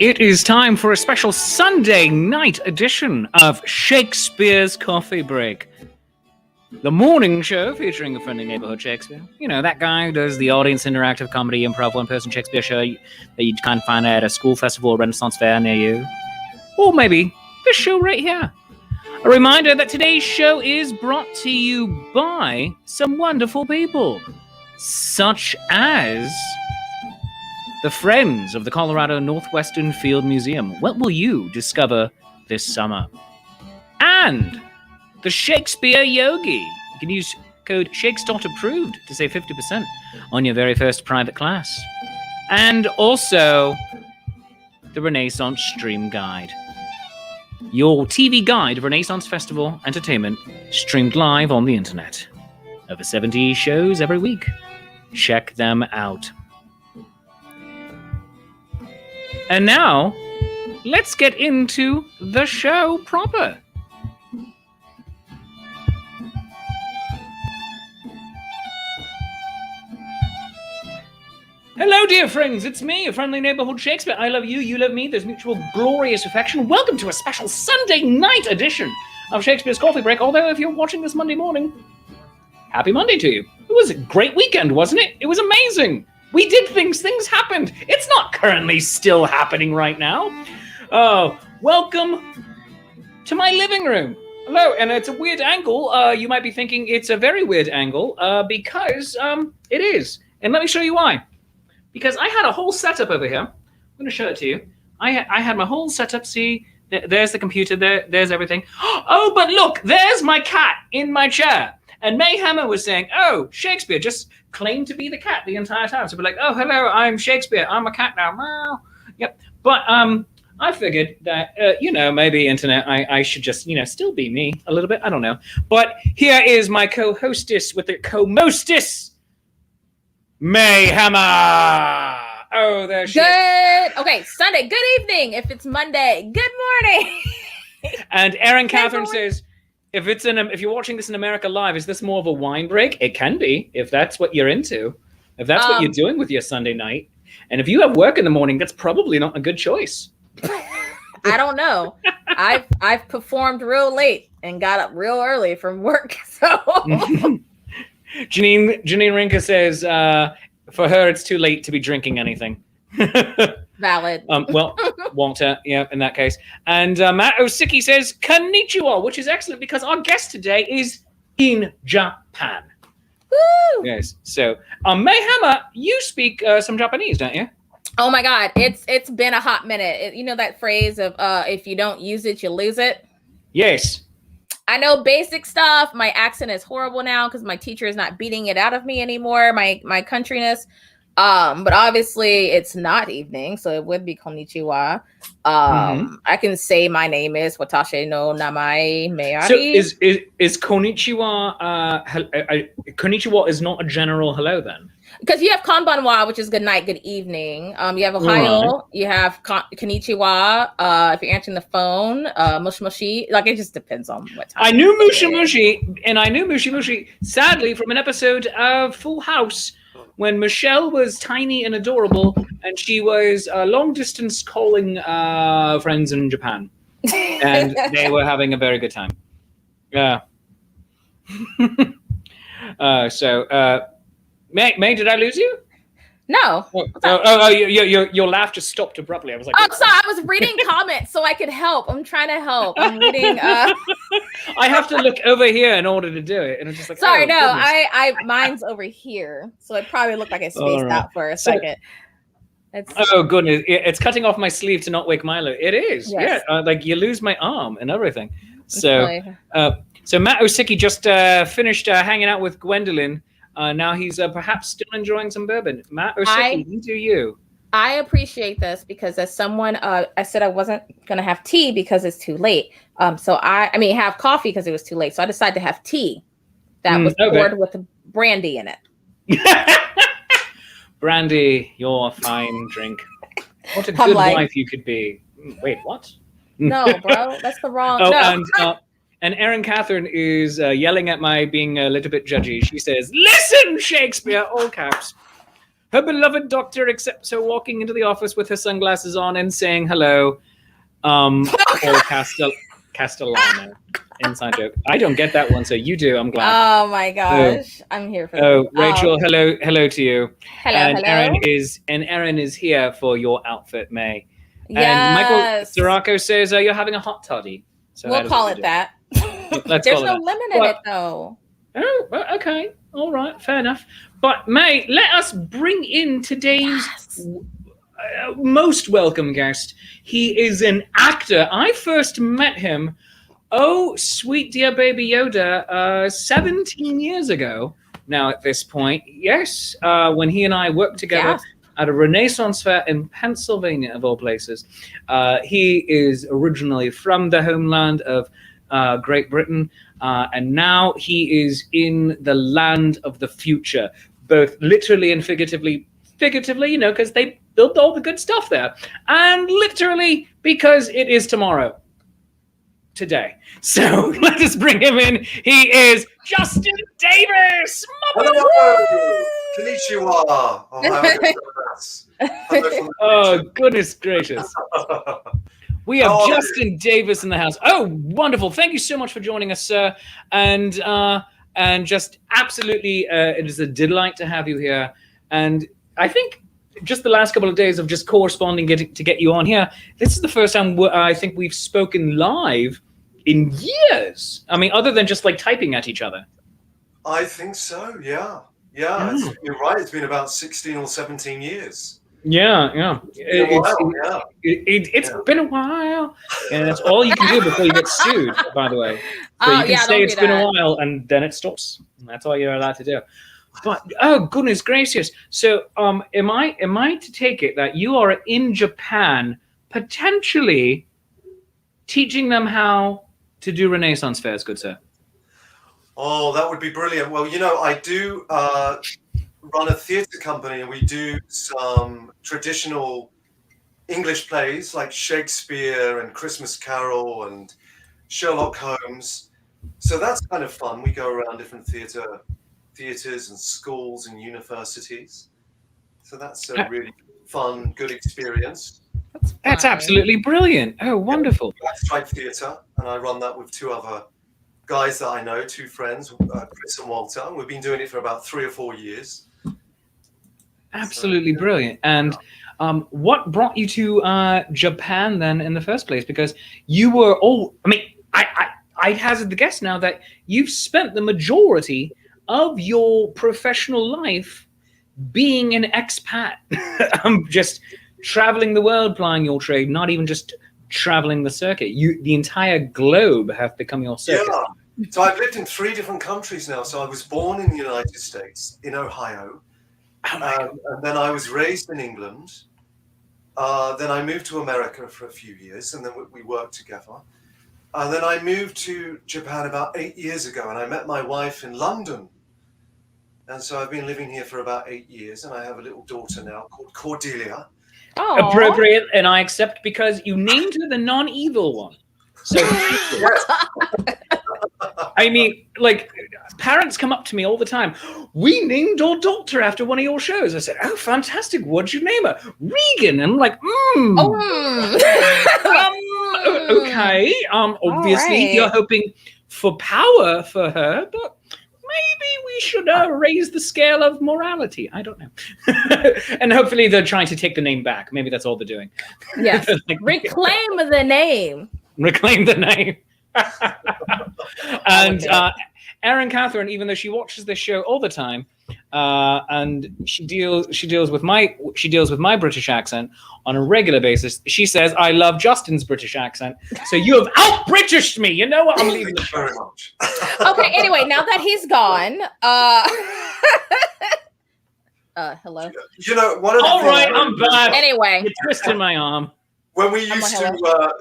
It is time for a special Sunday night edition of Shakespeare's Coffee Break. The morning show featuring a friendly neighborhood Shakespeare. You know, that guy who does the audience interactive comedy improv one-person Shakespeare show that you can't find at a school festival or Renaissance fair near you. Or maybe this show right here. A reminder that today's show is brought to you by some wonderful people, such as the Friends of the Colorado Northwestern Field Museum. What will you discover this summer? And the Shakespeare Yogi. You can use code SHAKES.approved to save 50% on your very first private class. And also the Renaissance Stream Guide. Your TV guide of Renaissance Festival entertainment streamed live on the internet. Over 70 shows every week. Check them out. And now, let's get into the show proper. Hello, dear friends. It's me, your friendly neighborhood Shakespeare. I love you, you love me. There's mutual glorious affection. Welcome to a special Sunday night edition of Shakespeare's Coffee Break. Although, if you're watching this Monday morning, happy Monday to you. It was a great weekend, wasn't it? It was amazing. We did things happened. It's not currently still happening right now. Welcome to my living room. Hello, and it's a weird angle. You might be thinking it's a very weird angle because it is. And let me show you why. Because I had a whole setup over here. I'm going to show it to you. I had my whole setup. See, there's the computer. There's everything. Oh, but look, there's my cat in my chair. And May Hammer was saying, oh, Shakespeare just claimed to be the cat the entire time. So we're like, oh, hello, I'm Shakespeare. I'm a cat now. Meow. Yep. But I figured that, maybe internet, I should just, still be me a little bit. I don't know. But here is my co-hostess with the co-mostess, May Hammer. Oh, there she is. Okay, Sunday. Good evening. If it's Monday, good morning. And Erin Catherine says, if you're watching this in America live, is this more of a wine break? It can be, if that's what you're into, if that's what you're doing with your Sunday night. And if you have work in the morning, that's probably not a good choice. I don't know. I've performed real late and got up real early from work. So Janine Rinka says, for her, it's too late to be drinking anything. Valid. Well, Walter, yeah, in that case. And Matt Osiki says, konnichiwa, which is excellent because our guest today is in Japan. Woo! Yes. So, May Hammer, you speak some Japanese, don't you? Oh my God, it's been a hot minute. You know that phrase of if you don't use it, you lose it? Yes. I know basic stuff. My accent is horrible now because my teacher is not beating it out of me anymore. My countryness. But obviously it's not evening, so it would be konnichiwa. I can say my name is Watashi no namae Mayari. So is konnichiwa konnichiwa is not a general hello then? Because you have konbanwa, which is good night, good evening. You have Ohio, you have konnichiwa. If you're answering the phone, mushi mushi. Like it just depends on what time. I knew mushi mushi, and I knew mushi mushi sadly from an episode of Full House, when Michelle was tiny and adorable, and she was long distance calling friends in Japan, and they were having a very good time. Yeah. May, did I lose you? No. Your laugh just stopped abruptly. I was like, oh, sorry, I was reading comments so I could help. I'm trying to help. I'm reading. I have to look over here in order to do it, and I'm just like, sorry, no, goodness. I mine's over here, so it probably looked like I spaced out for a second. Oh goodness, it's cutting off my sleeve to not wake Milo. It is, yes. Yeah. Like you lose my arm and everything. So, so Matt Osiki just finished hanging out with Gwendolyn. Now he's perhaps still enjoying some bourbon. Matt Osiki, you do you. I appreciate this because as someone, I said I wasn't going to have tea because it's too late. So I mean, have coffee because it was too late. So I decided to have tea that was poured with brandy in it. Brandy, you're a fine drink. What a good wife you could be. Wait, what? No, bro, that's the wrong. And Erin Catherine is yelling at my being a little bit judgy. She says, listen, Shakespeare, all caps. Her beloved doctor accepts her walking into the office with her sunglasses on and saying hello. Or Castellano. Inside joke. I don't get that one, so you do. I'm glad. Oh my gosh, I'm here for that. Oh, Rachel, hello to you. Hello, and hello. Erin is here for your outfit, May. Yes. And Michael Sirocco says you're having a hot toddy. So we'll call it that. Let's There's call no it lemon in it though. Oh, okay. All right, fair enough. But May, let us bring in today's most welcome guest. He is an actor. I first met him, oh, sweet dear baby Yoda, 17 years ago now at this point. Yes, when he and I worked together at a Renaissance fair in Pennsylvania, of all places. He is originally from the homeland of Great Britain, and now he is in the land of the future, both literally and figuratively, because they built all the good stuff there, and literally because it is tomorrow. Today. So let us bring him in. He is Justin Davis. Hello. Konnichiwa. Oh, goodness gracious. We have Justin Davis in the house. Oh, wonderful. Thank you so much for joining us, sir. And just absolutely, it is a delight to have you here. And I think just the last couple of days of just corresponding to get you on here, this is the first time I think we've spoken live in years. I mean, other than just like typing at each other. I think so, yeah. You're right. It's been about 16 or 17 years. Yeah. It's been a while. And that's all you can do before you get sued, by the way. So you can say it's been a while and then it stops. That's all you're allowed to do. But oh goodness gracious! So am I to take it that you are in Japan potentially teaching them how to do Renaissance fairs, good sir? Oh, that would be brilliant. Well, I do run a theatre company, and we do some traditional English plays like Shakespeare and Christmas Carol and Sherlock Holmes. So that's kind of fun. We go around different theaters and schools and universities. So that's a really fun, good experience. That's absolutely brilliant. Oh, wonderful. Blackstripe Theatre, and I run that with two other guys that I know, two friends, Chris and Walter. We've been doing it for about 3 or 4 years. Absolutely brilliant. And what brought you to Japan then in the first place? Because you were I hazard the guess now that you've spent the majority of your professional life being an expat. Just traveling the world, plying your trade, not even just traveling the circuit. The entire globe have become your circuit. Yeah. So I've lived in 3 different countries now. So I was born in the United States, in Ohio. And then I was raised in England. Then I moved to America for a few years, and then we worked together. And then I moved to Japan about 8 years ago, and I met my wife in London. And so I've been living here for about 8 years, and I have a little daughter now called Cordelia. Aww. Appropriate, and I accept because you named her the non-evil one. So I mean, like, parents come up to me all the time. We named our daughter after one of your shows. I said, oh, fantastic. What'd you name her? Regan. And I'm like, okay. Obviously, you're hoping for power for her, but maybe we should raise the scale of morality. I don't know. And hopefully they're trying to take the name back. Maybe that's all they're doing. Yes. Reclaim the name. Reclaim the name. And Erin Catherine, even though she watches this show all the time, and she deals with my British accent on a regular basis, she says I love Justin's British accent. So you have out-Britished me. You know what? I'm leaving the show. Very much. Okay. Anyway, now that he's gone, hello. One of the all right, I'm back. Anyway, you're twisting my arm. When we used to,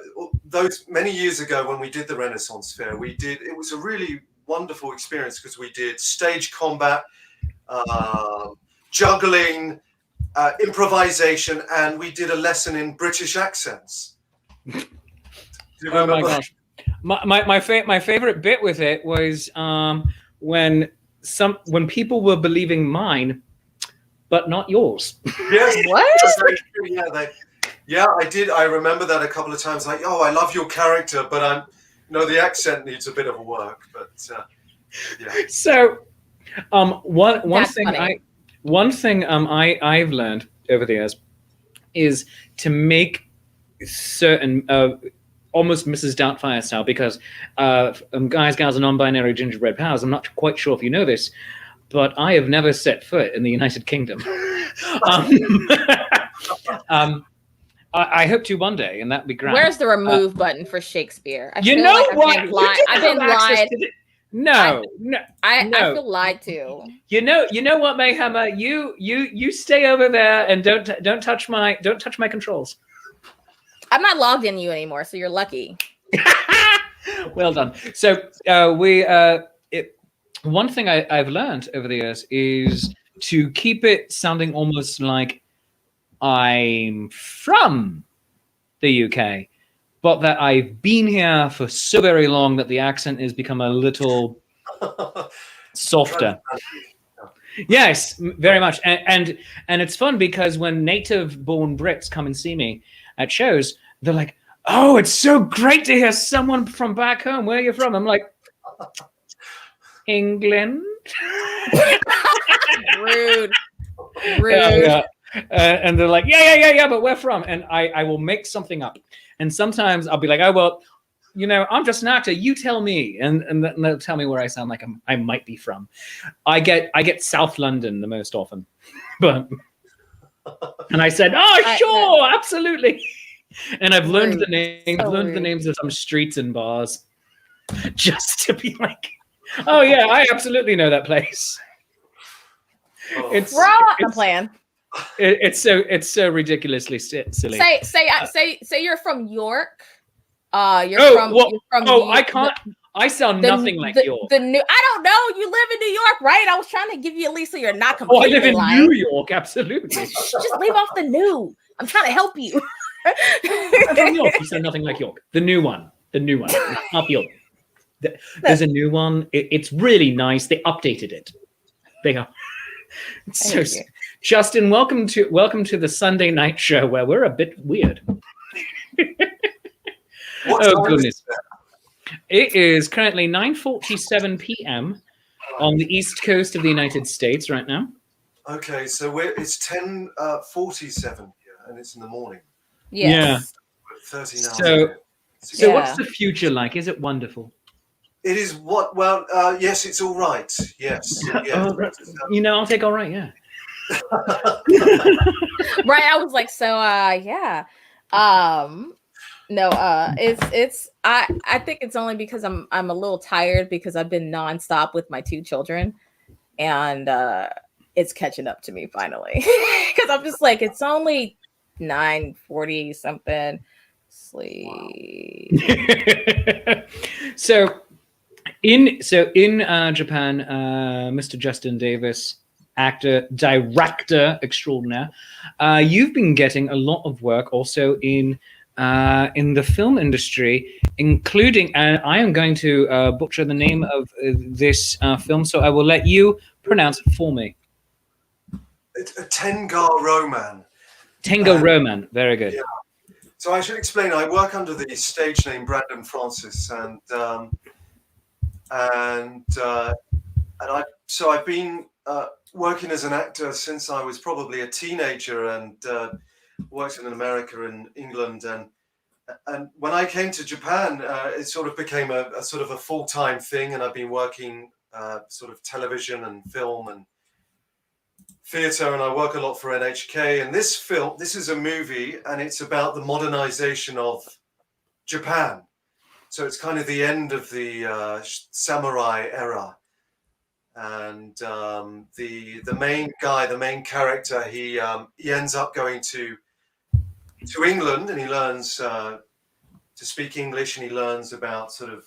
those many years ago when we did the Renaissance Fair, it was a really wonderful experience because we did stage combat, juggling, improvisation, and we did a lesson in British accents. Do you remember? Oh my gosh. My favorite bit with it was when people were believing mine but not yours. Yes. What? Yeah, I did. I remember that a couple of times. Like, oh, I love your character, but the accent needs a bit of work. But yeah. So, one That's thing funny. I've learned over the years is to make certain almost Mrs. Doubtfire style, because guys, gals, and non-binary gingerbread pals, I'm not quite sure if you know this, but I have never set foot in the United Kingdom. I hope to one day, and that'd be great. Where's the remove button for Shakespeare? I You feel know like what? I've been lied. I've been lied. No. I feel lied to. You know what, Mayhammer? You stay over there and don't touch my controls. I'm not logged in you anymore, so you're lucky. Well done. So one thing I've learned over the years is to keep it sounding almost like I'm from the UK, but that I've been here for so very long that the accent has become a little softer. Yes, very much. And it's fun because when native-born Brits come and see me at shows, they're like, "Oh, it's so great to hear someone from back home. Where are you from?" I'm like, "England." Rude. And they're like, yeah, but where from? And I will make something up. And sometimes I'll be like, oh, well, I'm just an actor. You tell me. And they'll tell me where I sound like I might be from. I get South London the most often. And I said, oh, sure, absolutely. And I've learned the names of some streets and bars just to be like, oh, yeah, I absolutely know that place. It's I'm playing. It's so ridiculously silly. Say you're from York. You're from. I can't. I sound nothing like York. I don't know. You live in New York, right? I was trying to give you at least so you're not I completely live in lying. New York, absolutely. Just leave off the new. I'm trying to help you. I'm from York. You sound nothing like York. The new one, not York. There's a new one. It's really nice. They updated it. They are. So, Justin, welcome to the Sunday night show where we're a bit weird. Oh goodness! It is currently 9:47 p.m. on the east coast of the United States right now. Okay, so it's 10:47 here, and it's in the morning. Yes. Yeah. 13 hours. So what's the future like? Is it wonderful? It is what? Well, yes, it's all right. Yes. I'll take all right. Yeah. Right. I was like, so, yeah. No, it's I think it's only because I'm a little tired because I've been nonstop with my two children, and it's catching up to me finally. Because I'm just like, it's only 9:40 something. Sleep. So in Japan, Mr. Justin Davis, actor, director extraordinaire, you've been getting a lot of work also in the film industry, including, and I am going to butcher the name of this film, so I will let you pronounce it for me. It's a Tenga Roman. Tenga Roman, very good. Yeah. So I should explain. I work under the stage name Brandon Francis, and I've been working as an actor since I was probably a teenager, and worked in America and England, and when I came to Japan, it sort of became a sort of a full-time thing, and I've been working sort of television and film and theatre, and I work a lot for NHK. And this is a movie, and it's about the modernization of Japan. So it's kind of the end of the samurai era. And the main character, he ends up going to England, and he learns to speak English, and he learns about sort of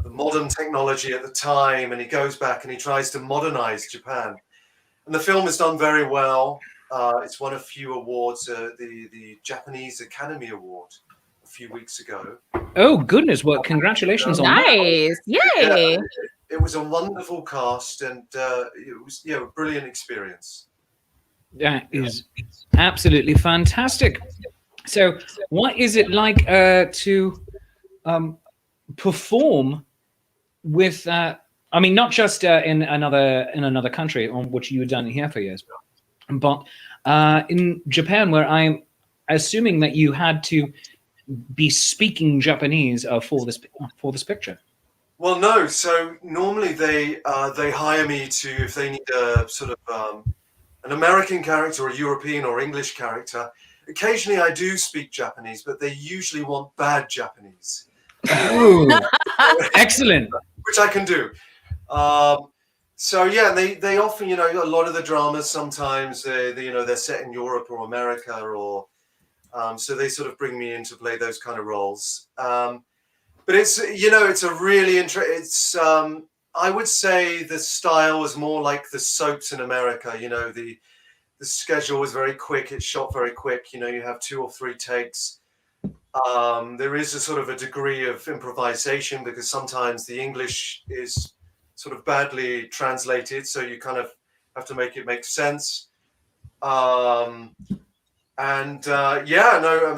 the modern technology at the time, and he goes back and he tries to modernize Japan. And the film has done very well. It's won a few awards, the Japanese Academy Award a few weeks ago. Oh, goodness. Well, congratulations on that. Nice. Yay. It was a wonderful cast, and it was a brilliant experience. That is absolutely fantastic. So, what is it like to perform with? I mean, not just in another country, on which you've done here for years, but in Japan, where I'm assuming that you had to be speaking Japanese for this picture. Well, no. So normally they hire me to, if they need a sort of an American character or a European or English character. Occasionally I do speak Japanese, but they usually want bad Japanese. Oh, excellent. Which I can do. So yeah, they often, you know, a lot of the dramas sometimes they're set in Europe or America, or so they sort of bring me in to play those kind of roles. But it's, you know, it's a really it's I would say the style is more like the soaps in America. You know, the schedule is very quick. It's shot very quick. You know, you have 2 or 3 takes. There is a sort of a degree of improvisation because sometimes the English is sort of badly translated, so you kind of have to make it make sense.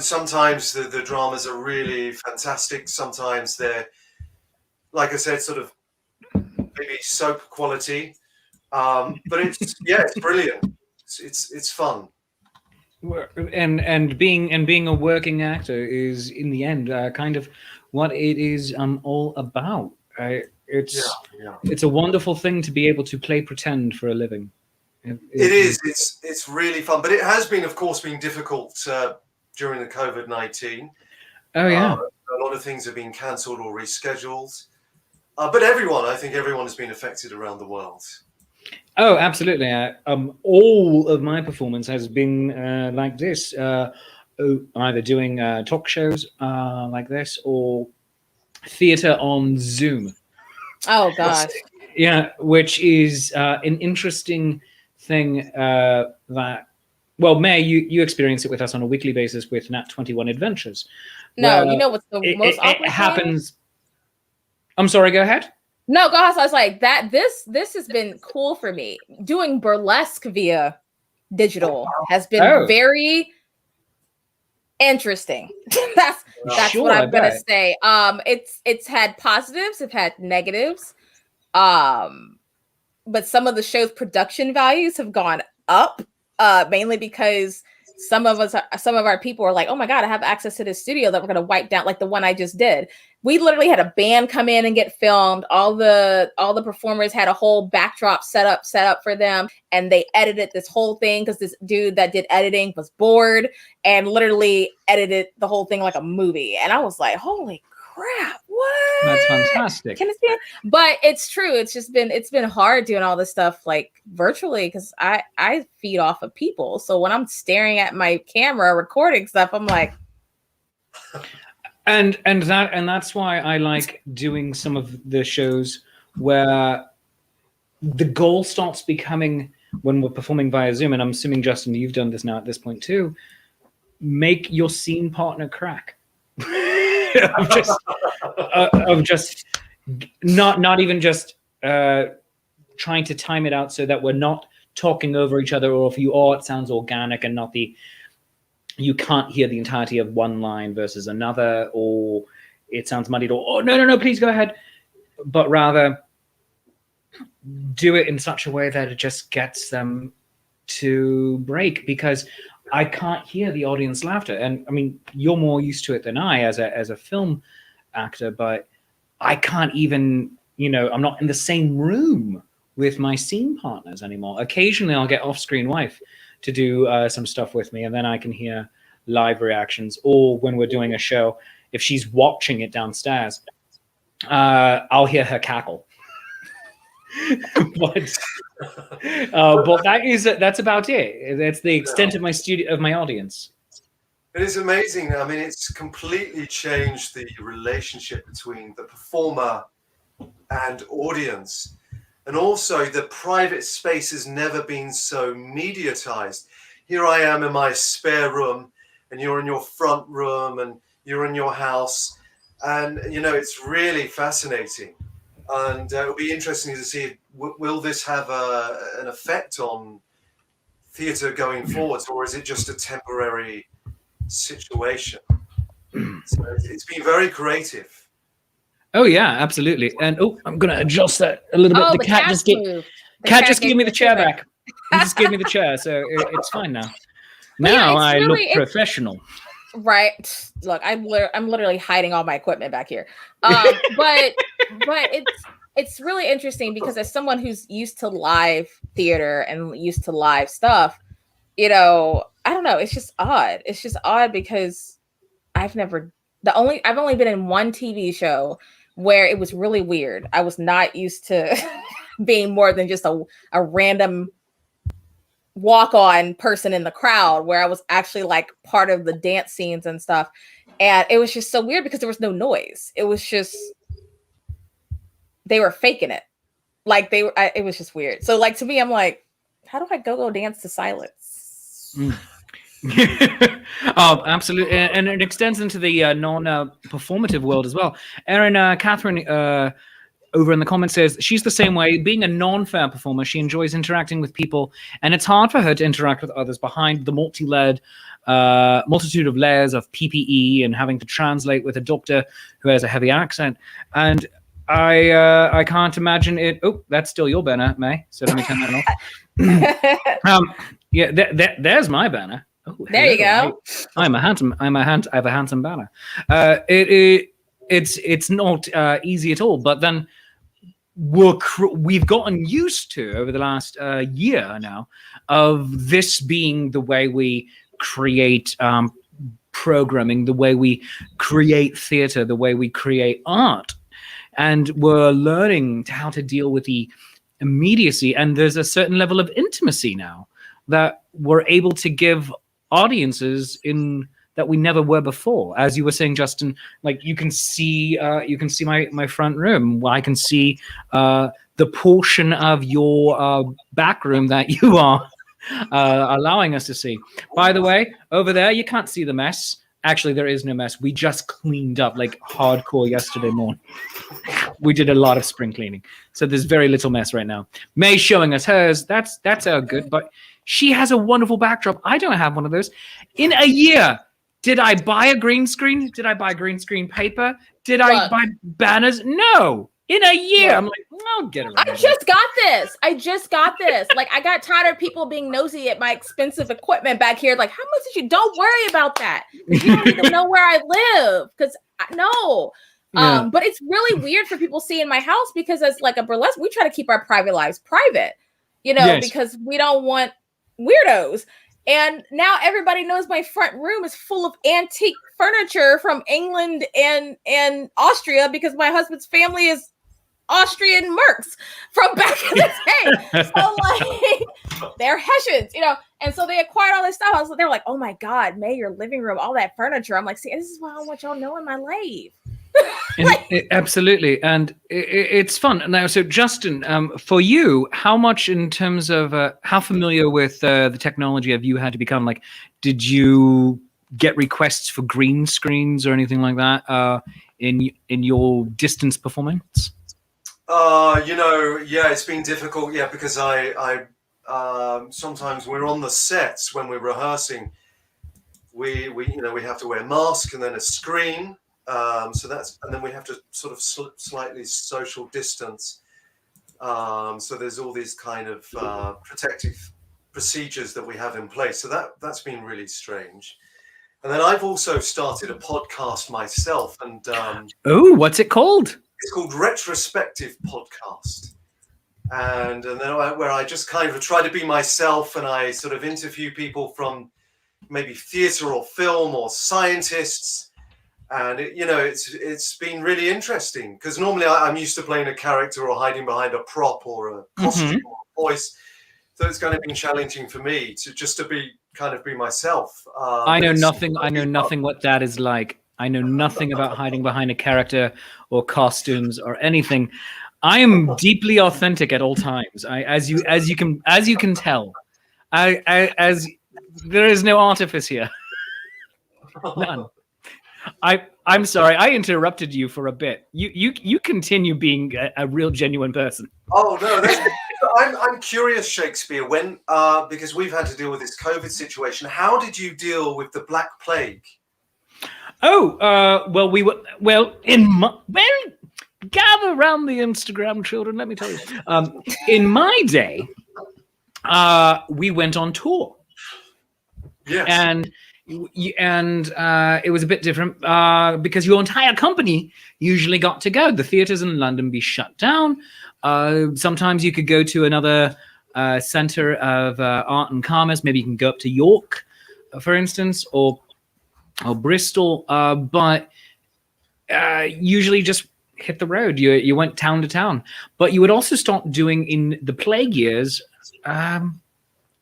Sometimes the dramas are really fantastic. Sometimes they're, like I said, sort of maybe soap quality. But it's brilliant. It's fun. And being a working actor is in the end kind of what it is all about. It's a wonderful thing to be able to play pretend for a living. It is. It's really fun, but it has been, of course, been difficult during the COVID-19. Oh yeah, a lot of things have been cancelled or rescheduled. But I think everyone has been affected around the world. Oh, absolutely. All of my performance has been like this, either doing talk shows like this or theater on Zoom. Oh God. Yeah, which is an interesting thing that, well, May, you experience it with us on a weekly basis with Nat 21 Adventures. No, you know what's the most awkward it happens. I'm sorry, go ahead. No, go ahead. I was like, that this has been cool for me. Doing burlesque via digital has been very interesting. that's sure, what I'm gonna say. It's had positives, it's had negatives. But some of the show's production values have gone up, mainly because some of our people are like, oh my God, I have access to this studio that we're gonna wipe down, like the one I just did. We literally had a band come in and get filmed. All the performers had a whole backdrop set up for them, and they edited this whole thing because this dude that did editing was bored and literally edited the whole thing like a movie. And I was like, holy crap, what? That's fantastic. Can I see it? But it's true. It's been hard doing all this stuff like virtually because I feed off of people. So when I'm staring at my camera recording stuff, I'm like, and that's why I like doing some of the shows where the goal starts becoming, when we're performing via Zoom, and I'm assuming, Justin, you've done this now at this point too, make your scene partner crack. of just not even just trying to time it out so that we're not talking over each other, or if you are, it sounds organic and not you can't hear the entirety of one line versus another, or it sounds muddied, or oh no, please go ahead, but rather do it in such a way that it just gets them to break, because I can't hear the audience laughter. And I mean, you're more used to it than I as a film actor, but I can't even, I'm not in the same room with my scene partners anymore. Occasionally I'll get off-screen wife to do some stuff with me, and then I can hear live reactions. Or when we're doing a show, if she's watching it downstairs, I'll hear her cackle. but that's about it. That's the extent of my audience. It is amazing. I mean, it's completely changed the relationship between the performer and audience. And also the private space has never been so mediatized. Here I am in my spare room, and you're in your front room, and you're in your house. And, it's really fascinating. And it'll be interesting to see, will this have an effect on theatre going forwards, or is it just a temporary situation? So it's been very creative. Oh yeah, absolutely. And I'm gonna adjust that a little bit. Oh, The cat just gave me the chair back. He just gave me the chair, so it's fine now. Now I look professional. Right. Look, I'm literally hiding all my equipment back here. But it's really interesting because as someone who's used to live theater and used to live stuff, I don't know. It's just odd. It's just odd because I've only been in one TV show where it was really weird. I was not used to being more than just a random walk-on person in the crowd, where I was actually like part of the dance scenes and stuff. And it was just so weird because there was no noise. It was just, they were faking it. Like it was just weird. So like, to me, I'm like, how do I go dance to silence? Oh, absolutely. And it extends into the non-performative world as well. Catherine over in the comments says she's the same way. Being a non-fair performer, she enjoys interacting with people, and it's hard for her to interact with others behind the multitude of layers of PPE and having to translate with a doctor who has a heavy accent. And I can't imagine it. Oh, that's still your banner, May. So let me turn that off. Yeah, there's my banner. Oh, there you go. I have a handsome banner. It's not easy at all. But then we've gotten used to, over the last year now, of this being the way we create programming, the way we create theater, the way we create art. And we're learning how to deal with the immediacy. And there's a certain level of intimacy now that we're able to give audiences in that we never were before. As you were saying, Justin, like you can see my front room. I can see the portion of your back room that you are allowing us to see. By the way, over there, you can't see the mess. Actually, there is no mess. We just cleaned up like hardcore yesterday morning. We did a lot of spring cleaning. So there's very little mess right now. May's showing us hers. That's good, but she has a wonderful backdrop. I don't have one of those. In a year, did I buy a green screen? Did I buy green screen paper? Did I buy banners? No. In a year, I'm like, I'll get it. I just got this. Like, I got tired of people being nosy at my expensive equipment back here. Like, how much did you? Don't worry about that. You don't even know where I live, because no. Yeah. But it's really weird for people seeing my house, because as like a burlesque, we try to keep our private lives private, because we don't want weirdos. And now everybody knows my front room is full of antique furniture from England and Austria, because my husband's family is Austrian mercs from back in the day. So like, they're Hessians, and so they acquired all this stuff. They're like, oh my God, May, your living room, all that furniture. I'm like, see, this is what I want y'all to know in my life. Absolutely. And it's fun. Now, so Justin, for you, how much in terms of how familiar with the technology have you had to become? Like, did you get requests for green screens or anything like that in your distance performance? It's been difficult. Yeah, because I sometimes we're on the sets when we're rehearsing. We have to wear a mask and then a screen. And then we have to sort of slightly social distance. So there's all these kind of protective procedures that we have in place. So that's been really strange. And then I've also started a podcast myself. And what's it called? It's called Retrospective Podcast. And then where I just kind of try to be myself, and I sort of interview people from maybe theatre or film or scientists. And it's been really interesting, because normally I'm used to playing a character or hiding behind a prop or a costume or a voice. So it's kind of been challenging for me to be myself. I know nothing what that is like. I know nothing about hiding behind a character or costumes or anything. I am deeply authentic at all times. As you can tell, as there is no artifice here. None. I'm sorry, I interrupted you for a bit. You continue being a real genuine person. Oh no, I'm curious, Shakespeare, when because we've had to deal with this COVID situation. How did you deal with the Black Plague? Oh, well, gather around the Instagram, children. Let me tell you. In my day, we went on tour. Yes. And it was a bit different because your entire company usually got to go. The theaters in London be shut down. Sometimes you could go to another center of art and commerce. Maybe you can go up to York, for instance, or Bristol. But usually just hit the road. You went town to town. But you would also start doing, in the plague years, the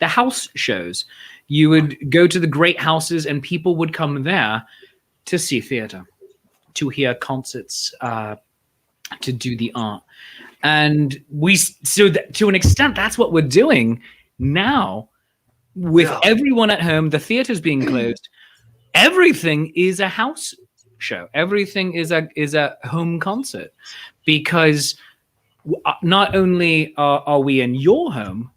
house shows. You would go to the great houses and people would come there to see theater, to hear concerts, to do the art. And to an extent, that's what we're doing now with everyone at home, the theaters being closed. Everything is a house show. Everything is a home concert, because not only are we in your home,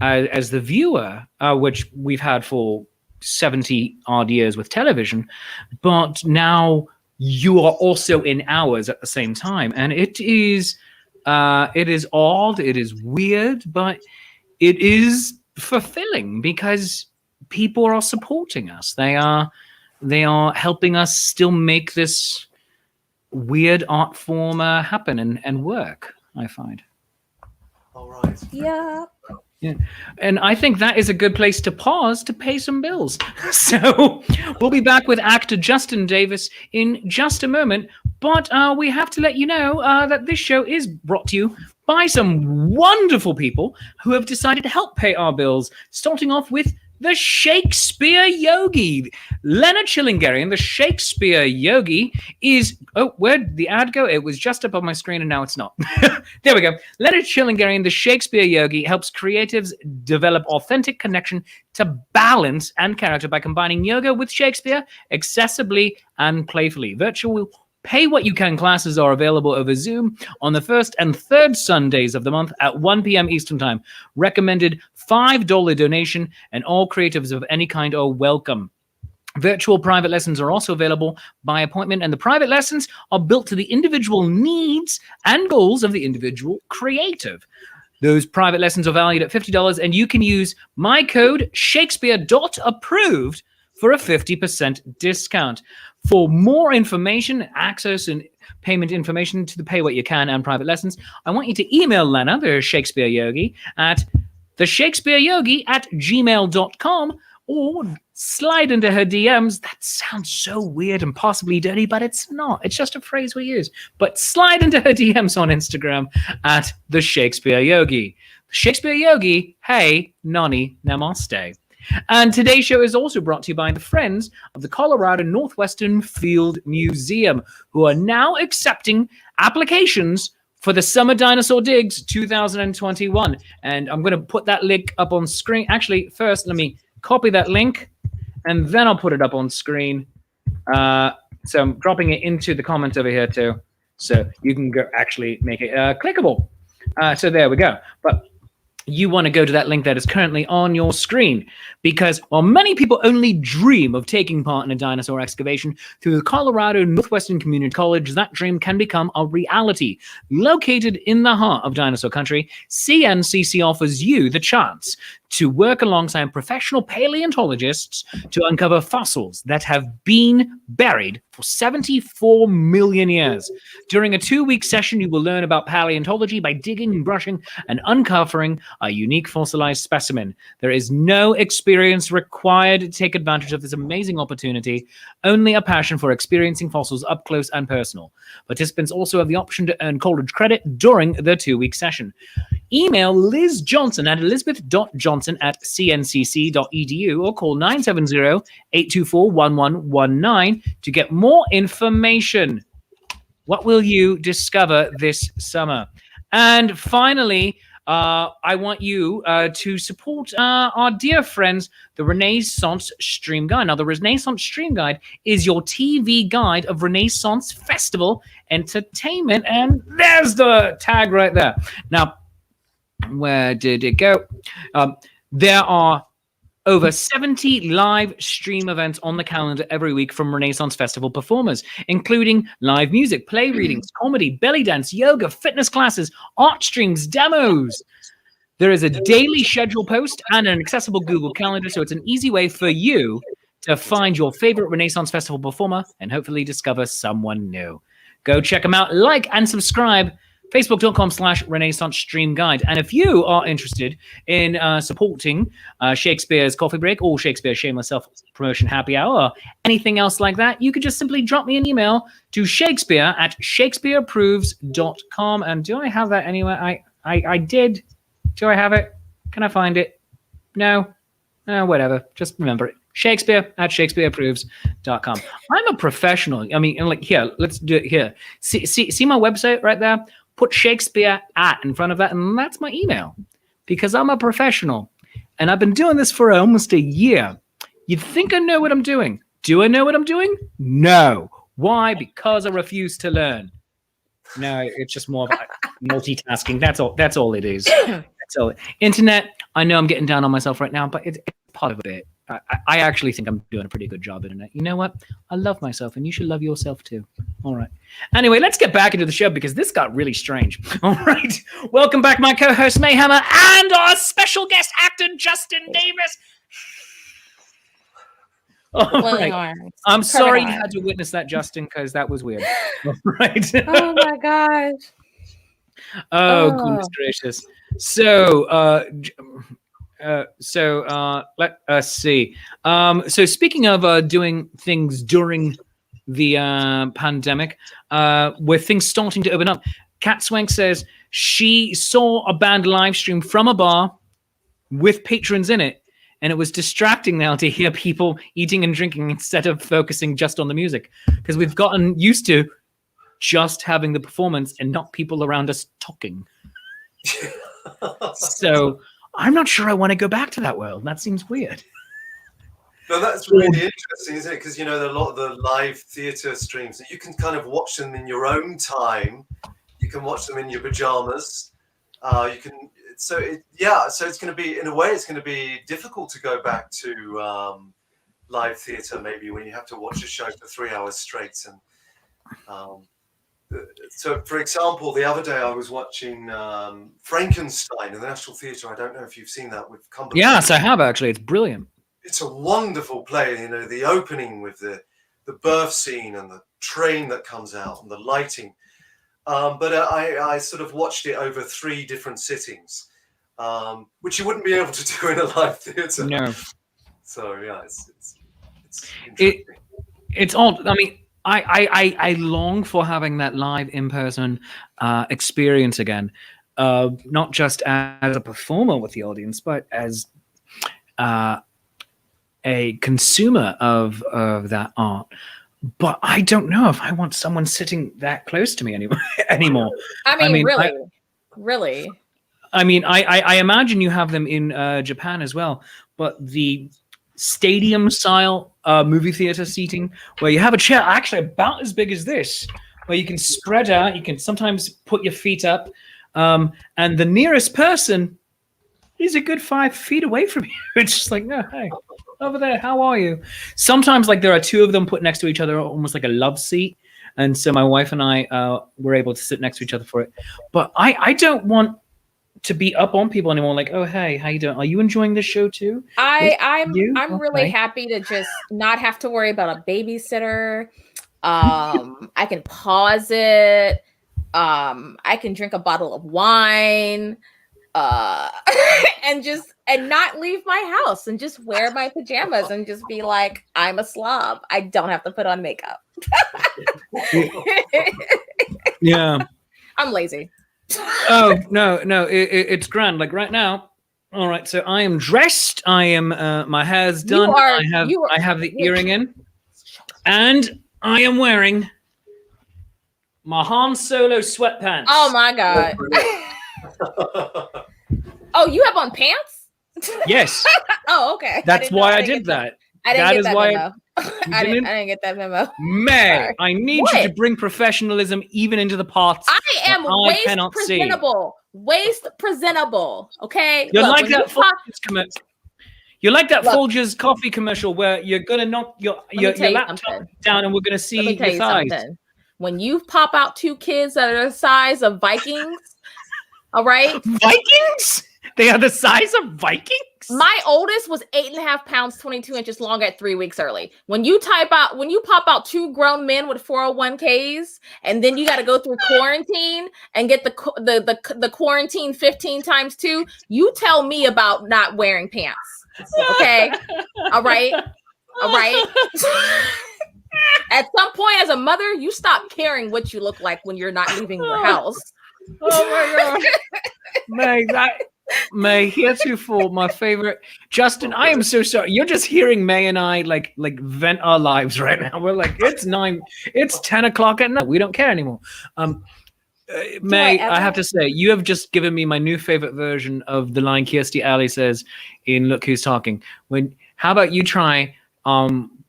as the viewer, which we've had for 70 odd years with television, but now you are also in ours at the same time. And it is odd, it is weird, but it is fulfilling because people are supporting us. They are helping us still make this weird art form happen and work, I find. All right. Yeah. Yeah. And I think that is a good place to pause to pay some bills. So we'll be back with actor Justin Davis in just a moment. But we have to let you know that this show is brought to you by some wonderful people who have decided to help pay our bills, starting off with the Shakespeare Yogi. Leonard Chillingarian, the Shakespeare Yogi, is... Oh, where'd the ad go? It was just up on my screen and now it's not. There we go. Leonard Chillingarian, the Shakespeare Yogi, helps creatives develop authentic connection to balance and character by combining yoga with Shakespeare accessibly and playfully. Virtual Pay What You Can classes are available over Zoom on the first and third Sundays of the month at 1 p.m. Eastern Time. Recommended $5 donation, and all creatives of any kind are welcome. Virtual private lessons are also available by appointment, and the private lessons are built to the individual needs and goals of the individual creative. Those private lessons are valued at $50, and you can use my code Shakespeare.approved for a 50% discount. For more information, access and payment information to the Pay What You Can and private lessons, I want you to email Lena, the Shakespeare Yogi, at theshakespeareyogi@gmail.com, or slide into her DMs. That sounds so weird and possibly dirty, but it's not. It's just a phrase we use. But slide into her DMs on Instagram at the Shakespeare Yogi. The Shakespeare Yogi, hey, nani, namaste. And today's show is also brought to you by the Friends of the Colorado Northwestern Field Museum, who are now accepting applications for the Summer Dinosaur Digs 2021. And I'm going to put that link up on screen. Actually, first, let me copy that link, and then I'll put it up on screen. So I'm dropping it into the comment over here, too, so you can go actually make it clickable. So there we go. But you want to go to that link that is currently on your screen, because while many people only dream of taking part in a dinosaur excavation, through the Colorado Northwestern Community College, that dream can become a reality. Located in the heart of dinosaur country, CNCC offers you the chance to work alongside professional paleontologists to uncover fossils that have been buried for 74 million years. During a 2-week session, you will learn about paleontology by digging, brushing, and uncovering a unique fossilized specimen. There is no experience required to take advantage of this amazing opportunity, only a passion for experiencing fossils up close and personal. Participants also have the option to earn college credit during the 2-week session. Email Liz Johnson at elizabeth.johnson@cncc.edu or call 970-824-1119 to get more information. What will you discover this summer? And finally, I want you to support our dear friends, the Renaissance Stream Guide. Now, the Renaissance Stream Guide is your TV guide of Renaissance Festival entertainment. And there's the tag right there. Now, Where did it go? There are over 70 live stream events on the calendar every week from Renaissance Festival performers, including live music, play readings, comedy, belly dance, yoga, fitness classes, art streams, demos. There is a daily schedule post and an accessible Google Calendar, so it's an easy way for you to find your favorite Renaissance Festival performer and hopefully discover someone new. Go check them out, like and subscribe. Facebook.com/Renaissance Stream Guide. And if you are interested in supporting Shakespeare's Coffee Break or Shakespeare's Shameless Self-Promotion Happy Hour or anything else like that, you could just simply drop me an email to shakespeare@shakespeareapproves.com. And do I have that anywhere? I did. Do I have it? Can I find it? No? Whatever. Just remember it. Shakespeare@shakespeareapproves.com. I'm a professional. I mean, like, here, let's do it here. See my website right there? Put Shakespeare in front of that, and that's my email. Because I'm a professional. And I've been doing this for almost a year. You'd think I know what I'm doing. Do I know what I'm doing? No. Why? Because I refuse to learn. No, it's just more of multitasking. That's all it is. That's all. Internet, I know I'm getting down on myself right now, but it's part of it. I actually think I'm doing a pretty good job, Internet. You know what? I love myself, and you should love yourself too. All right. Anyway, let's get back into the show because this got really strange. All right. Welcome back, my co-host Mayhammer and our special guest actor Justin Davis. All right. I'm sorry you had to witness that, Justin, because that was weird. All right. Oh my gosh. Oh, goodness gracious. So, let us see. So speaking of doing things during the pandemic, with things starting to open up, Kat Swank says she saw a band live stream from a bar with patrons in it, and it was distracting now to hear people eating and drinking instead of focusing just on the music, because we've gotten used to just having the performance and not people around us talking. So I'm not sure I want to go back to that world. That seems weird. No, that's really interesting, isn't it? Because, you know, a lot of the live theatre streams, you can kind of watch them in your own time. You can watch them in your pajamas. You can. So it's going to be, in a way, it's going to be difficult to go back to live theatre maybe when you have to watch a show for 3 hours straight. And so, for example, the other day I was watching Frankenstein in the National Theatre. I don't know if you've seen that with Cumberland. Yes, I have actually. It's brilliant. It's a wonderful play. You know, the opening with the birth scene and the train that comes out and the lighting. But I sort of watched it over 3 different sittings, which you wouldn't be able to do in a live theatre. No. So yeah, it's interesting. It's odd. I mean, I long for having that live in-person experience again, not just as a performer with the audience, but as a consumer of that art. But I don't know if I want someone sitting that close to me anymore. I mean, really. I mean, I imagine you have them in Japan as well, but the stadium-style movie theater seating where you have a chair actually about as big as this, where you can spread out, you can sometimes put your feet up, and the nearest person is a good 5 feet away from you. It's just like, no, hey, over there, how are you? Sometimes, like, there are 2 of them put next to each other, almost like a love seat. And so my wife and I were able to sit next to each other for it. But I don't want to be up on people anymore. Like, oh, hey, how you doing? Are you enjoying this show too? I'm really happy to just not have to worry about a babysitter. I can pause it. I can drink a bottle of wine. and not leave my house and just wear my pajamas and just be like, I'm a slob. I don't have to put on makeup. Yeah. I'm lazy. Oh, no, it's grand. Like right now. All right. So I am dressed. I am, my hair's done. I have the earring in, and I am wearing my Han Solo sweatpants. Oh my God. Oh, you have on pants? Yes. Oh, okay. That's why I did that. I didn't get that. I didn't get that memo. May, Sorry. I need you to bring professionalism even into the parts. I am waist cannot presentable. See. Waist presentable. Okay. You're Look, like that Folgers commercial. You're like that Folgers coffee commercial where you're gonna knock your laptop down and we're gonna see your thighs. Something. When you pop out 2 kids that are the size of Vikings, all right? Vikings? They are the size of Vikings? My oldest was 8.5 pounds, 22 inches long at 3 weeks early. When you pop out 2 grown men with 401ks, and then you got to go through quarantine and get the quarantine 15 times 2, you tell me about not wearing pants. Okay. All right. At some point as a mother, you stop caring what you look like when you're not leaving your house. Oh my God. May, heretofore my favorite. Justin, I am so sorry. You're just hearing May and I like vent our lives right now. We're like, it's 10 o'clock at night. We don't care anymore. May, I have to say, you have just given me my new favorite version of the line Kirstie Alley says in Look Who's Talking. How about you try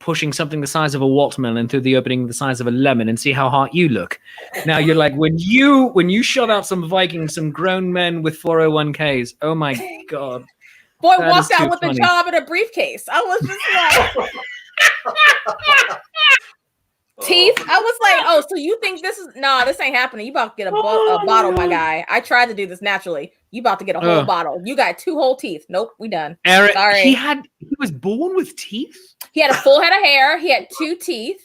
pushing something the size of a watermelon through the opening the size of a lemon and see how hot you look. Now you're like, when you shove out some Vikings, some grown men with 401ks, oh my God. Boy walked out with a job in a briefcase. I was just like... Teeth. I was like, oh, so you think this ain't happening. You about to get a bottle, my guy. I tried to do this naturally. You about to get a whole bottle. You got 2 whole teeth. Nope, we done. Eric, sorry. He was born with teeth? He had a full head of hair. He had 2 teeth.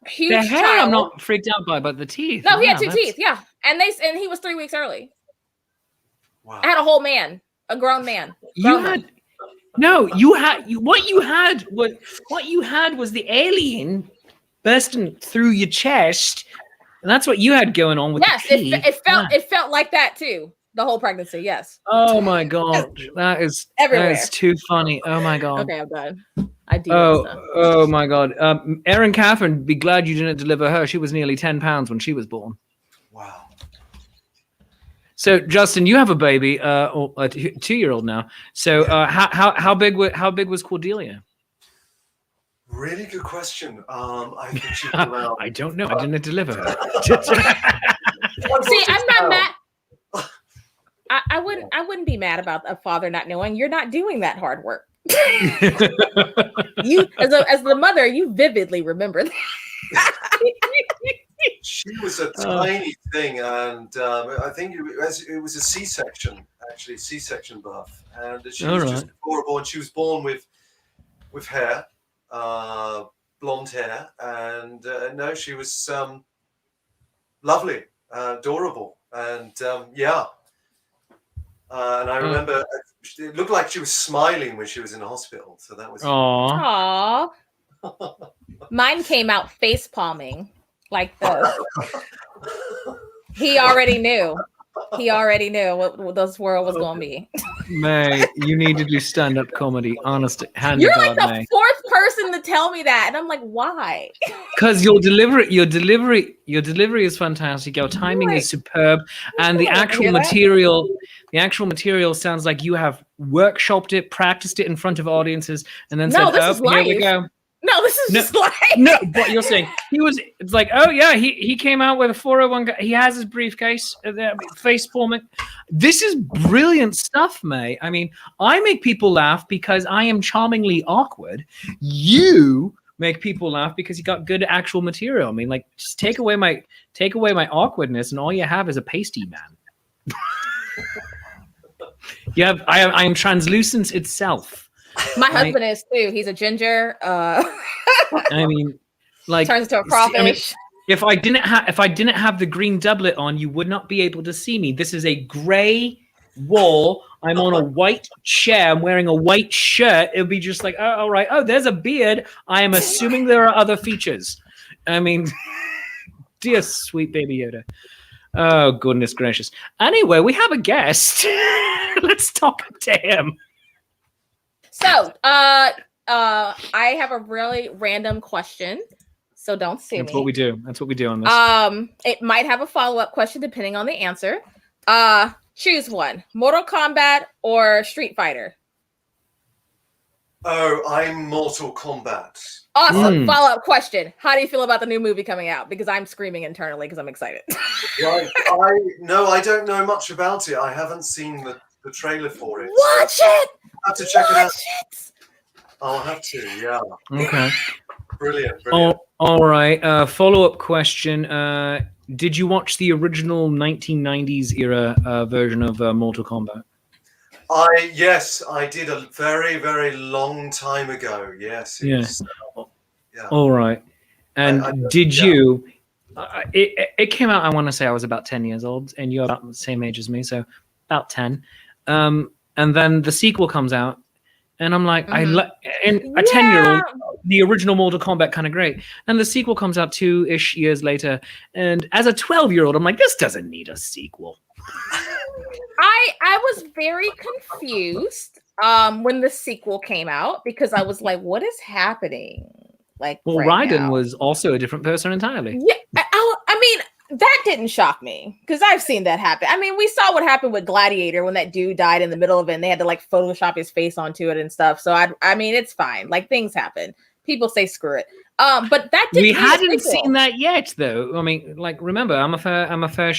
Huge the hair child. I'm not freaked out by, but the teeth. No, he had 2 teeth, yeah. And he was 3 weeks early. Wow. I had a whole man, a grown man. What you had was the alien bursting through your chest, and that's what you had going on with the teeth. It felt like that too. The whole pregnancy, yes. Oh my God, that is too funny. Oh my God. Okay, I'm done. I do. Oh my God. Erin Catherine, be glad you didn't deliver her. She was nearly 10 pounds when she was born. Wow. So Justin, you have a baby, or a 2-year-old now. So how big was Cordelia? Really good question. I think she's around. I don't know. I didn't deliver her. See, I'm not mad. I wouldn't be mad about a father not knowing. You're not doing that hard work. You, as the mother, you vividly remember that. She was a tiny thing, and I think it was a C-section, actually, C-section birth, and she was just adorable. And she was born with hair. Blonde hair, and no, she was lovely, adorable, and and I remember it looked like she was smiling when she was in the hospital, so that was aww. Mine came out face palming like this. He already knew what this world was going to be. May, you need to do stand-up comedy. Honest, you're like the 4th person to tell me that, and I'm like, why? Because your delivery is fantastic. Your timing is superb, and the actual material sounds like you have workshopped it, practiced it in front of audiences, and then said, "Here we go." No, this is just like no. What you're saying, it's like, oh yeah, he came out with a 401. He has his briefcase, face palming. This is brilliant stuff, May. I mean, I make people laugh because I am charmingly awkward. You make people laugh because you got good actual material. I mean, like, just take away my awkwardness, and all you have is a pasty man. I am translucence itself. My husband is too. He's a ginger. I mean, like, turns into a crawfish. I mean, if I didn't have the green doublet on, you would not be able to see me. This is a gray wall. I'm on a white chair. I'm wearing a white shirt. It would be just like, oh, all right. Oh, there's a beard. I am assuming there are other features. I mean, dear sweet baby Yoda. Oh, goodness gracious. Anyway, we have a guest. Let's talk to him. So, I have a really random question, so don't sue me. That's what we do. That's what we do on this. It might have a follow-up question depending on the answer. Choose one: Mortal Kombat or Street Fighter. Oh, I'm Mortal Kombat. Awesome. Follow-up question. How do you feel about the new movie coming out? Because I'm screaming internally because I'm excited. Right. I don't know much about it. I haven't seen the trailer for it. Watch it. I have to check it out. Watch it. I'll have to. Yeah. Okay. Brilliant. All right. Follow-up question. Did you watch the original 1990s era version of Mortal Kombat? Yes, I did a very, very long time ago. Yes. Yeah. Yeah. All right. And did you? It came out. I want to say I was about 10 years old, and you're about the same age as me, so about 10. And then the sequel comes out, and I'm like, and a 10-year-old, the original Mortal Kombat kind of great, and the sequel comes out 2-ish years later, and as a 12-year-old, I'm like, this doesn't need a sequel. I was very confused when the sequel came out because I was like, what is happening? Like, well, Raiden was also a different person entirely. Yeah, I mean, that didn't shock me because I've seen that happen. I mean, we saw what happened with Gladiator when that dude died in the middle of it and they had to like Photoshop his face onto it and stuff. So I mean, it's fine. Like, things happen. People say screw it. But that didn't. We hadn't seen that yet, though. I mean, like, remember, I'm a fair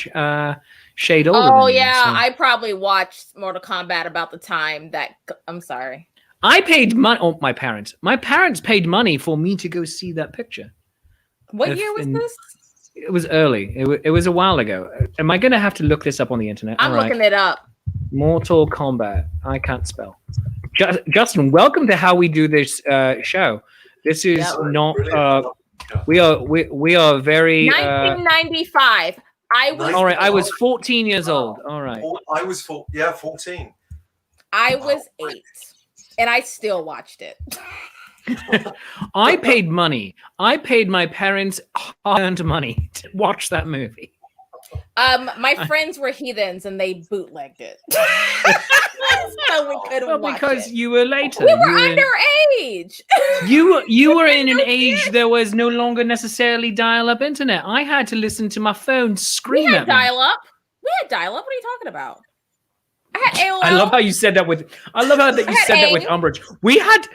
shade older. Oh than yeah, you, so. I probably watched Mortal Kombat about the time that. I'm sorry. I paid money. Oh, my parents. My parents paid money for me to go see that picture. What year was this? It was early. It was a while ago. Am I going to have to look this up on the internet? I'm looking it up. Mortal Kombat. I can't spell. Justin, welcome to how we do this show. This is not. We are very. 1995. I was. All right. I was 14 years old. All right. I was 14. I was 8. And I still watched it. I paid money. I paid my parents hard-earned money to watch that movie. My friends were heathens and they bootlegged it. So we couldn't watch because it. You were later. We were underage. You were in an age there was no longer necessarily dial-up internet. I had to listen to my phone scream We at had me. dial-up. We had dial-up. What are you talking about? I had AOL. I love how you said that with. I love how that you said that with umbrage. We had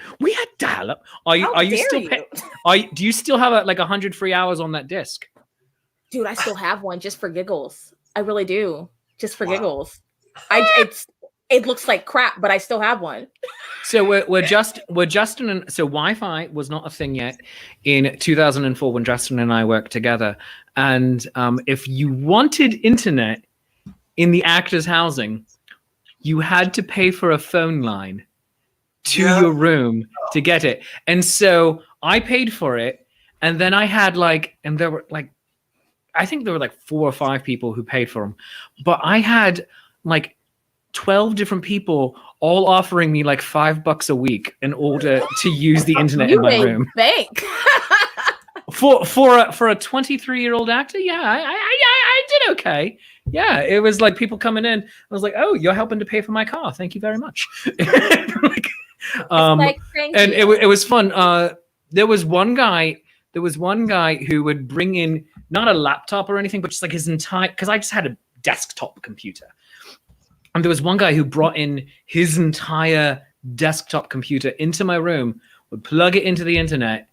dial-up. Are you still? Do you still have like 100 free hours on that disc? Dude, I still have one just for giggles. I really do, just for giggles. It looks like crap, but I still have one. So we're Justin and so Wi-Fi was not a thing yet in 2004 when Justin and I worked together. And if you wanted internet in the actors' housing, you had to pay for a phone line to your room to get it. And so I paid for it. And then I had there were I think there were 4 or 5 people who paid for them. But I had 12 different people all offering me $5 a week in order to use the internet in my room. Bank. For a 23-year-old actor, I did okay. Yeah, it was people coming in. I was like, "Oh, you're helping to pay for my car. Thank you very much." And it was fun. There was one guy who would bring in not a laptop or anything, but just his entire. Because I just had a desktop computer, and there was one guy who brought in his entire desktop computer into my room, would plug it into the internet,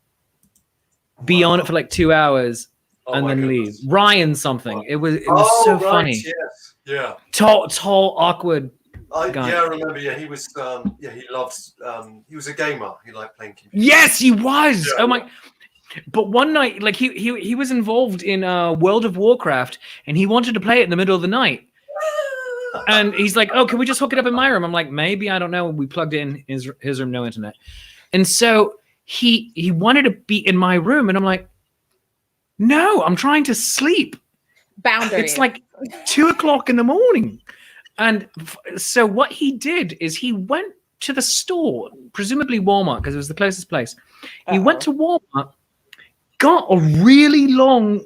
be on it for 2 hours. And then leave. Ryan something. It was so funny. Yes. Yeah. Tall, awkward guy. Yeah, I remember. Yeah, he was. He loves. He was a gamer. He liked playing computers. Yes, he was. Yeah. Oh my! But one night, he was involved in World of Warcraft, and he wanted to play it in the middle of the night. And he's like, "Oh, can we just hook it up in my room?" I'm like, "Maybe, I don't know." We plugged it in his room, no internet, and so he wanted to be in my room, and I'm like, "No, I'm trying to sleep." Boundaries. It's 2:00 in the morning. And so what he did is he went to the store, presumably Walmart, because it was the closest place. He went to Walmart, got a really long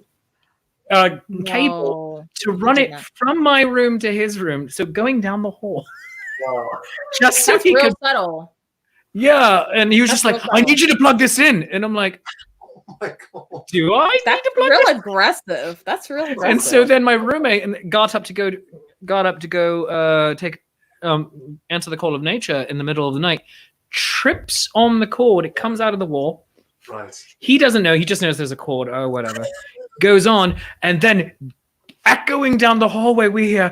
cable to run it from my room to his room. So going down the hall. Wow. Just so he could. Subtle. Yeah. And he was just like, "I need you to plug this in." And I'm like, "Oh my God. Do I need to plug real this? Aggressive. That's real aggressive. And so then my roommate got up to go answer the call of nature in the middle of the night, trips on the cord. It comes out of the wall. Right. He doesn't know. He just knows there's a cord. Oh, whatever. Goes on, and then echoing down the hallway, we hear,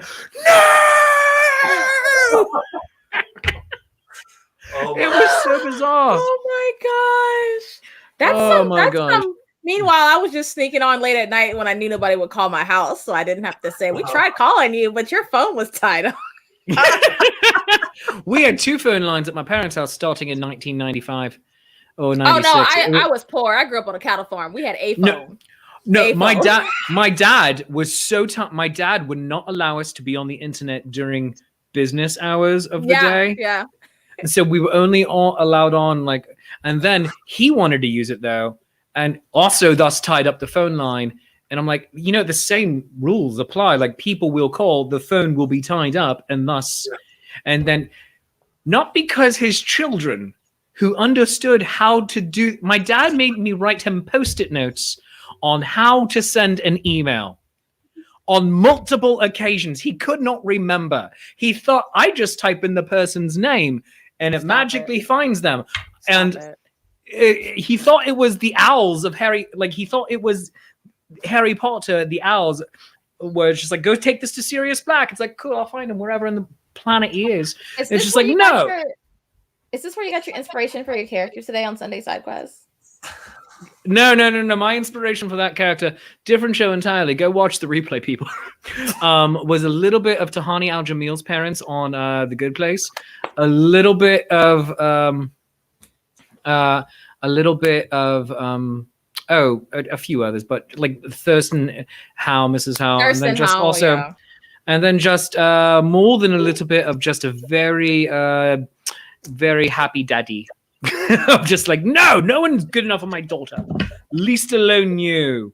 "No!" It was so bizarre. Oh my gosh. That's some. Meanwhile, I was just sneaking on late at night when I knew nobody would call my house, so I didn't have to say, we tried calling you, but your phone was tied up. We had 2 phone lines at my parents' house starting in 1995 or 96. Oh no, I was poor. I grew up on a cattle farm. We had a phone. No, my dad was so tough. My dad would not allow us to be on the internet during business hours of the day. Yeah. And so we were only all allowed on and then he wanted to use it though, and also thus tied up the phone line. And I'm like, the same rules apply. Like, people will call, the phone will be tied up, and thus, and then, not because his children who understood how to do. My dad made me write him Post-it notes on how to send an email on multiple occasions. He could not remember. He thought, I just type in the person's name and it magically finds them. He thought it was the owls of Harry. Like, he thought it was Harry Potter, the owls, where it's just like, go take this to Sirius Black. It's like, cool, I'll find him wherever in the planet he is. It's just like, no. Is this where you got your inspiration for your characters today on Sunday Side Quest? No. My inspiration for that character, different show entirely. Go watch the replay, people. Was a little bit of Tahani Al-Jamil's parents on The Good Place. A little bit of a few others, but like Thurston Howe, Mrs. Howe, and then just and then just more than a little bit of just a very very happy daddy. I'm just like, no one's good enough for my daughter, least alone you.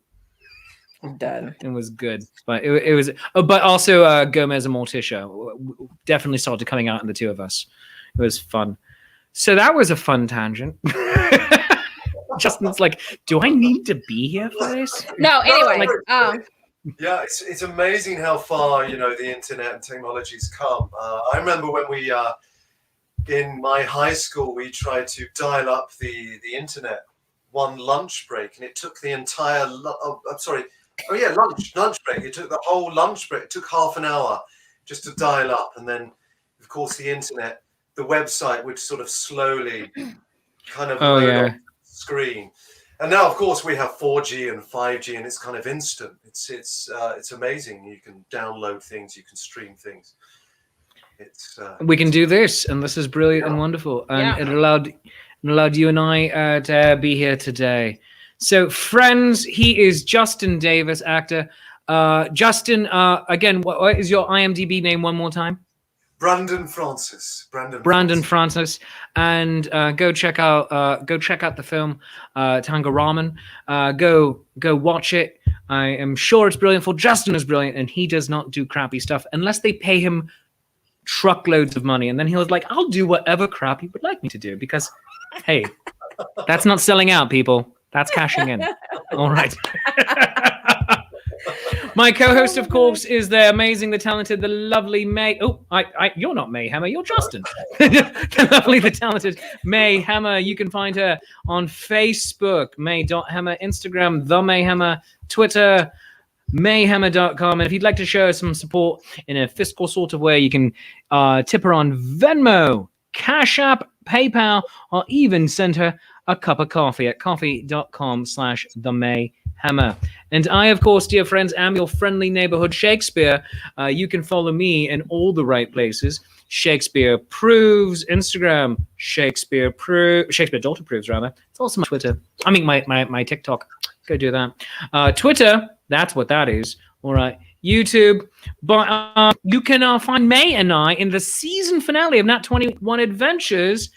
I'm done. It was good, but it was. But also Gomez and Morticia definitely started coming out in the two of us. It was fun. So that was a fun tangent. Justin's like, do I need to be here for this? No, anyway. Yeah, it's amazing how far the internet and technology's come. I remember when we in my high school we tried to dial up the internet one lunch break, and it took the entire lunch break. It took the whole lunch break. It took half an hour just to dial up, and then of course the internet, the website would sort of slowly kind of load on the screen. And now of course we have 4G and 5G, and it's kind of instant. It's amazing. You can download things, you can stream things. We can do this, and this is brilliant and wonderful, and it allowed you and I to be here today. So friends, he is Justin Davis, actor. Justin, again, what is your IMDb name one more time? Brandon Francis. And go check out the film Tango Ramen. Go watch it. I am sure it's brilliant. For Justin is brilliant, and he does not do crappy stuff unless they pay him truckloads of money, and then he was like, I'll do whatever crap you would like me to do, because hey, that's not selling out, people. That's cashing in. All right. My co-host, of course, is the amazing, the talented, the lovely May. Oh, you're not May Hammer, you're Justin. The lovely, the talented May Hammer. You can find her on Facebook, May.Hammer, Instagram, The May Hammer, Twitter, mayhammer.com. And if you'd like to show us some support in a fiscal sort of way, you can tip her on Venmo, Cash App, PayPal, or even send her a cup of coffee at coffee.com/themayhammer. And I, of course, dear friends, am your friendly neighborhood Shakespeare. You can follow me in all the right places. Shakespeare Proves, Instagram, Shakespeare Daughter Proves, rather. It's also my Twitter. I mean, my TikTok. Go do that. Twitter, that's what that is. All right. YouTube. But you can find May and I in the season finale of Nat 21 Adventures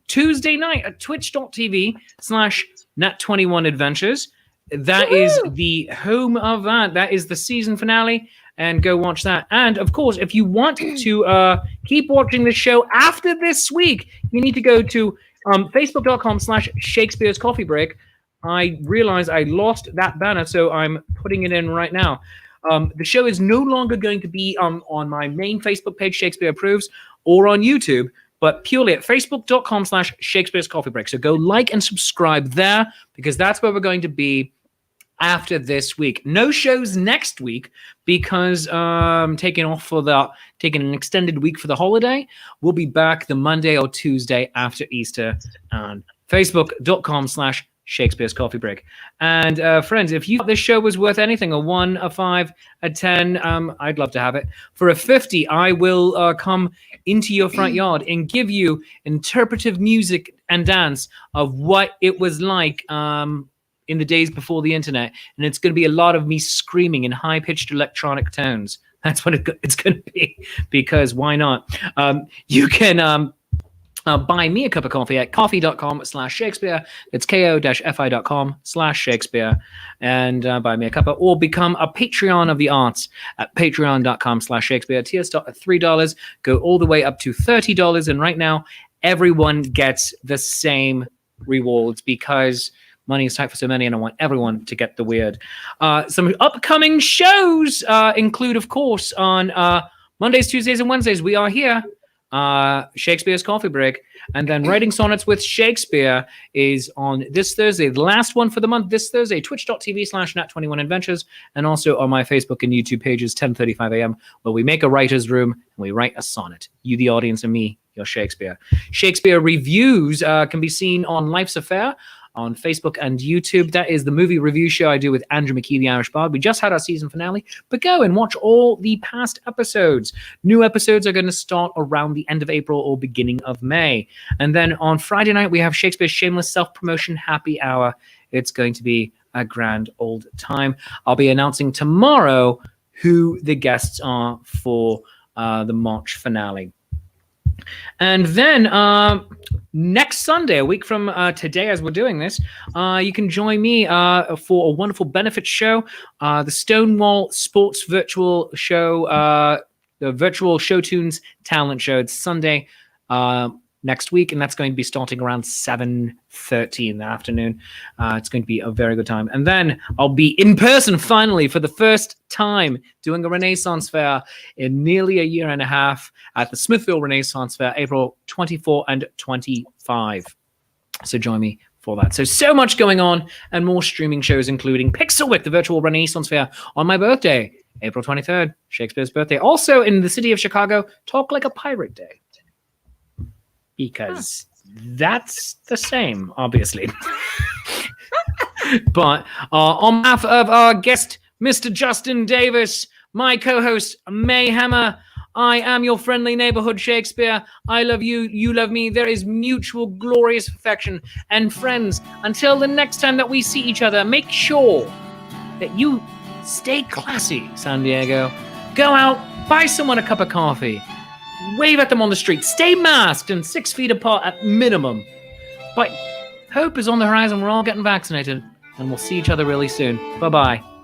Tuesday night at twitch.tv/Nat21Adventures. That is the home of that. That is the season finale. And go watch that. And of course, if you want to keep watching the show after this week, you need to go to facebook.com/Shakespeare's Coffee Break. I realized I lost that banner, so I'm putting it in right now. The show is no longer going to be on my main Facebook page, Shakespeare Approves, or on YouTube. but purely at facebook.com/Shakespeare's Coffee Break. So go like and subscribe there, because that's where we're going to be after this week. No shows next week because taking an extended week for the holiday. We'll be back the Monday or Tuesday after Easter on facebook.com/Shakespeare's Coffee Break. And friends, if you thought this show was worth anything, a 1, a 5, a 10, I'd love to have it. For a 50, I will come into your front yard and give you interpretive music and dance of what it was like in the days before the internet. And it's going to be a lot of me screaming in high-pitched electronic tones. That's what it's going to be, because why not? You can buy me a cup of coffee at coffee.com/Shakespeare. It's ko-fi.com/Shakespeare. And buy me a cup of, or become a Patreon of the arts at patreon.com/Shakespeare. Tiers start at $3, go all the way up to $30. And right now, everyone gets the same rewards, because money is tight for so many, and I want everyone to get the weird. Some upcoming shows include, of course, on Mondays, Tuesdays, and Wednesdays, we are here. Shakespeare's Coffee Break. And then Writing Sonnets with Shakespeare is on this Thursday, the last one for the month, this Thursday, twitch.tv/Nat21Adventures, and also on my Facebook and YouTube pages, 10:35 a.m., where we make a writer's room and we write a sonnet. You, the audience, and me, your Shakespeare. Shakespeare reviews can be seen on Life's Affair on Facebook and YouTube. That is the movie review show I do with Andrew McKee, the Irish Bard. We just had our season finale, but go and watch all the past episodes. New episodes are going to start around the end of April or beginning of May. And then on Friday night, we have Shakespeare's Shameless Self-Promotion Happy Hour. It's going to be a grand old time. I'll be announcing tomorrow who the guests are for the March finale. And then next Sunday, a week from today, as we're doing this, you can join me for a wonderful benefit show, the Stonewall Sports Virtual Show, the Virtual Show Tunes Talent Show. It's Sunday next week, and that's going to be starting around 7:30 in the afternoon. It's going to be a very good time. And then I'll be in person finally for the first time doing a Renaissance Fair in nearly a year and a half at the Smithville Renaissance Fair, April 24 and 25. So join me for that. So much going on, and more streaming shows, including Pixelwick, the virtual Renaissance Fair on my birthday, April 23rd, Shakespeare's birthday. Also in the city of Chicago, Talk Like a Pirate Day. Because that's the same, obviously. But on behalf of our guest, Mr. Justin Davis, my co-host, Mayhemmer, I am your friendly neighborhood Shakespeare. I love you, you love me. There is mutual glorious affection. And friends, until the next time that we see each other, make sure that you stay classy, San Diego. Go out, buy someone a cup of coffee. Wave at them on the street. Stay masked and 6 feet apart at minimum. But hope is on the horizon. We're all getting vaccinated. And we'll see each other really soon. Bye-bye.